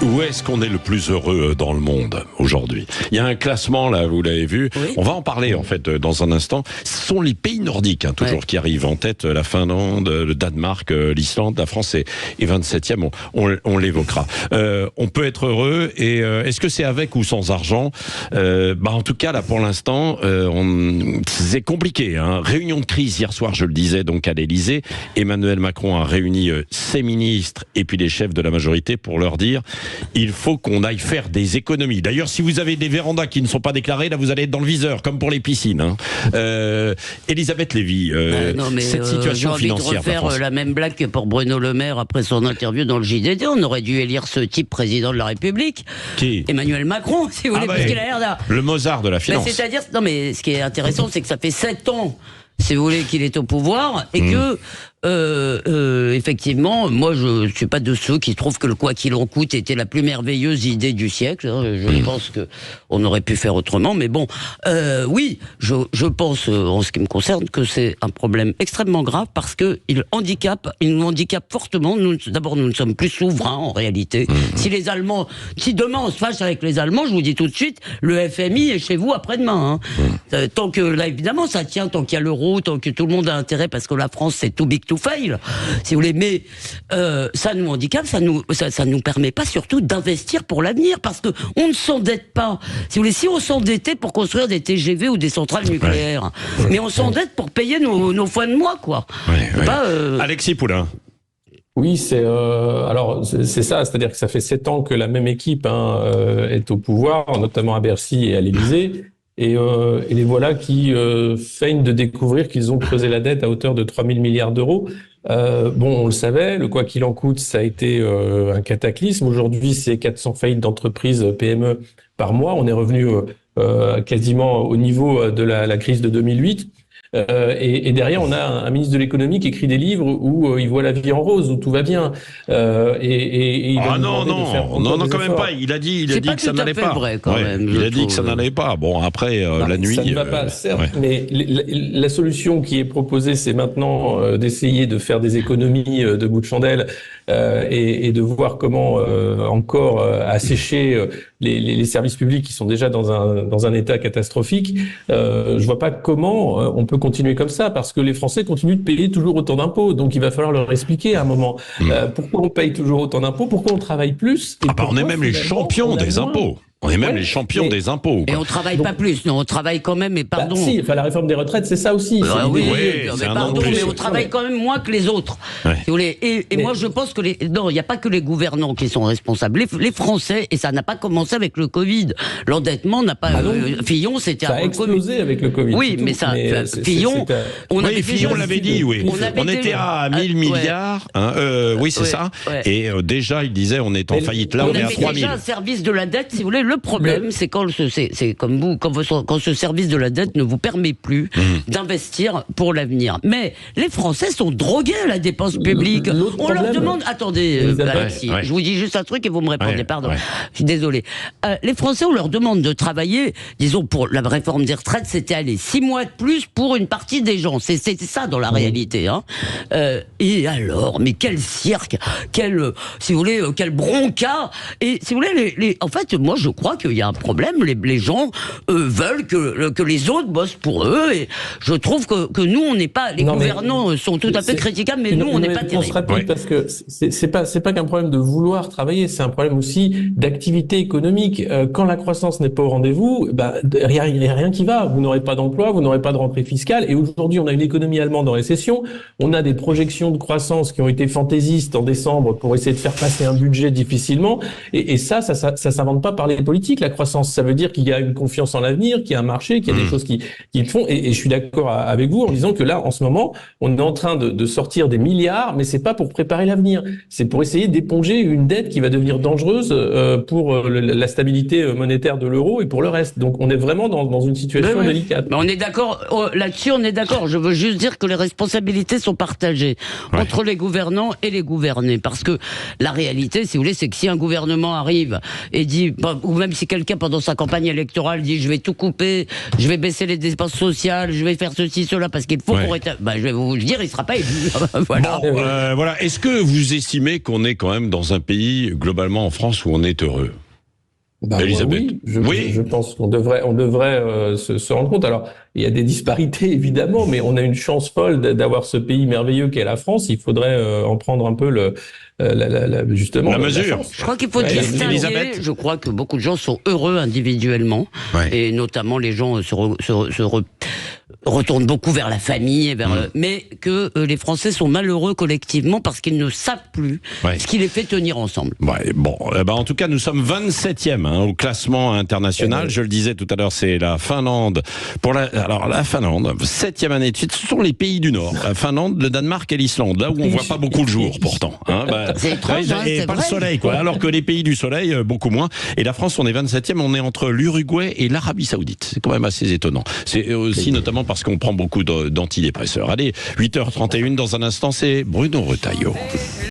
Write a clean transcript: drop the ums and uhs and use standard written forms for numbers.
Où est-ce qu'on est le plus heureux dans le monde aujourd'hui? Il y a un classement là, vous l'avez vu. Oui. On va en parler en fait dans un instant. Ce sont les pays nordiques toujours qui arrivent en tête. La Finlande, le Danemark, l'Islande, la France est 27e. On l'évoquera. On peut être heureux et est-ce que c'est avec ou sans argent? En tout cas là pour l'instant, c'est compliqué. Réunion de crise hier soir, je le disais donc à l'Élysée. Emmanuel Macron a réuni ses ministres et puis les chefs de la majorité pour leur dire il faut qu'on aille faire des économies. D'ailleurs, si vous avez des vérandas qui ne sont pas déclarées, là vous allez être dans le viseur, comme pour les piscines. Elisabeth Lévy, cette situation financière. J'ai envie de refaire la même blague que pour Bruno Le Maire après son interview dans le JDD. On aurait dû élire ce type président de la République. Qui? Emmanuel Macron, si vous voulez, parce qu'il a l'air d'un... Le Mozart de la finance. C'est-à-dire, non mais ce qui est intéressant, c'est que ça fait 7 ans, si vous voulez, qu'il est au pouvoir et que effectivement, moi je suis pas de ceux qui trouvent que le quoi qu'il en coûte était la plus merveilleuse idée du siècle. Je pense que on aurait pu faire autrement, mais bon, oui, je pense en ce qui me concerne que c'est un problème extrêmement grave parce que il nous handicape fortement. D'abord, nous ne sommes plus souverains en réalité. Si demain on se fâche avec les Allemands, je vous dis tout de suite, le FMI est chez vous après-demain. Tant que là, évidemment, ça tient, tant qu'il y a l'euro, tant que tout le monde a intérêt, parce que la France c'est too big to fail, si vous voulez, mais ça nous handicape, ça nous permet pas surtout d'investir pour l'avenir, parce que on ne s'endette pas. Si vous voulez, si on s'endettait pour construire des TGV ou des centrales nucléaires, mais on s'endette pour payer nos fins de mois, quoi. Alexis Poulain. Oui, c'est ça, c'est-à-dire que ça fait 7 ans que la même équipe est au pouvoir, notamment à Bercy et à l'Élysée. Et les voilà qui feignent de découvrir qu'ils ont creusé la dette à hauteur de 3 000 milliards d'euros. On le savait, le quoi qu'il en coûte, ça a été un cataclysme. Aujourd'hui, c'est 400 faillites d'entreprises PME par mois. On est revenu quasiment au niveau de la crise de 2008. Et derrière, on a un ministre de l'économie qui écrit des livres où il voit la vie en rose, où tout va bien. Il non, quand même pas. Il a dit que ça n'allait pas. Vrai, quand même, il a dit que ça n'allait pas. Bon, après la nuit, ça ne va pas, certes. Mais la solution qui est proposée, c'est maintenant d'essayer de faire des économies de bout de chandelle et de voir comment encore assécher les services publics qui sont déjà dans un état catastrophique. Je vois pas comment on peut continuer comme ça, parce que les Français continuent de payer toujours autant d'impôts. Donc il va falloir leur expliquer à un moment pourquoi on paye toujours autant d'impôts, pourquoi on travaille plus. On est même les champions des impôts. On est même les champions des impôts. Et on travaille pas plus, non, on travaille quand même, mais pardon. La réforme des retraites, c'est ça aussi. Mais on travaille quand même moins que les autres. Si vous voulez. Et moi, je pense que non, il n'y a pas que les gouvernants qui sont responsables. Les Français, et ça n'a pas commencé avec le Covid. L'endettement n'a pas. Fillon, c'était ça a explosé avec le Covid. Oui, mais ça. Fillon, Fillon l'avait dit, oui. On était à 1000 milliards. Oui, c'est ça. Et déjà, il disait, on est en faillite. Là, on est à 3000. Déjà un service de la dette, si vous voulez. Le problème, c'est quand ce service de la dette ne vous permet plus d'investir pour l'avenir. Mais les Français sont drogués à la dépense publique. On leur demande... Attendez, Alexis, je vous dis juste un truc et vous me répondez, pardon. Je suis désolé. Les Français, on leur demande de travailler, disons, pour la réforme des retraites, c'était aller 6 mois de plus pour une partie des gens. C'est ça dans la réalité. Et alors, mais quel cirque, si vous voulez, quel bronca. Et si vous voulez, en fait, moi, je crois qu'il y a un problème. Les gens veulent que les autres bossent pour eux. Et je trouve que nous, on n'est pas... Les gouvernants sont tout à fait critiquables, mais nous, on n'est pas terribles. Parce que c'est pas qu'un problème de vouloir travailler, c'est un problème aussi d'activité économique. Quand la croissance n'est pas au rendez-vous, il y a rien qui va. Vous n'aurez pas d'emploi, vous n'aurez pas de rentrée fiscale. Et aujourd'hui, on a une économie allemande en récession. On a des projections de croissance qui ont été fantaisistes en décembre pour essayer de faire passer un budget difficilement. Et ça s'invente pas par les politiques. La croissance, ça veut dire qu'il y a une confiance en l'avenir, qu'il y a un marché, qu'il y a des choses qui le font. Et je suis d'accord avec vous en disant que là, en ce moment, on est en train de sortir des milliards, mais c'est pas pour préparer l'avenir. C'est pour essayer d'éponger une dette qui va devenir dangereuse pour la stabilité monétaire de l'euro et pour le reste. Donc, on est vraiment dans une situation délicate. Mais on est d'accord là-dessus. On est d'accord. Je veux juste dire que les responsabilités sont partagées entre les gouvernants et les gouvernés, parce que la réalité, si vous voulez, c'est que si un gouvernement arrive et dit ou même si quelqu'un pendant sa campagne électorale dit je vais tout couper, je vais baisser les dépenses sociales, je vais faire ceci, cela, parce qu'il faut qu'on rétablisse. Je vais vous dire, il sera pas élu. Voilà. Bon, voilà. Est-ce que vous estimez qu'on est quand même dans un pays, globalement en France, où on est heureux? Elisabeth. Oui, je pense qu'on devrait se rendre compte. Alors, il y a des disparités évidemment, mais on a une chance folle d'avoir ce pays merveilleux qu'est la France. Il faudrait en prendre un peu justement la mesure. Je crois qu'il faut distinguer. Je crois que beaucoup de gens sont heureux individuellement, et notamment les gens retournent beaucoup vers la famille, et mais que les Français sont malheureux collectivement parce qu'ils ne savent plus ce qui les fait tenir ensemble. Bon, en tout cas, nous sommes 27e au classement international. Je le disais tout à l'heure, c'est la Finlande. Alors la Finlande, 7e année de suite, ce sont les pays du Nord. La Finlande, le Danemark et l'Islande, là où on voit pas beaucoup le jour pourtant. C'est étrange, et pas le soleil, quoi. Alors que les pays du soleil, beaucoup moins. Et la France, on est 27e, on est entre l'Uruguay et l'Arabie Saoudite. C'est quand même assez étonnant. C'est aussi notamment parce qu'on prend beaucoup d'antidépresseurs. Allez, 8h31, dans un instant, c'est Bruno Retailleau.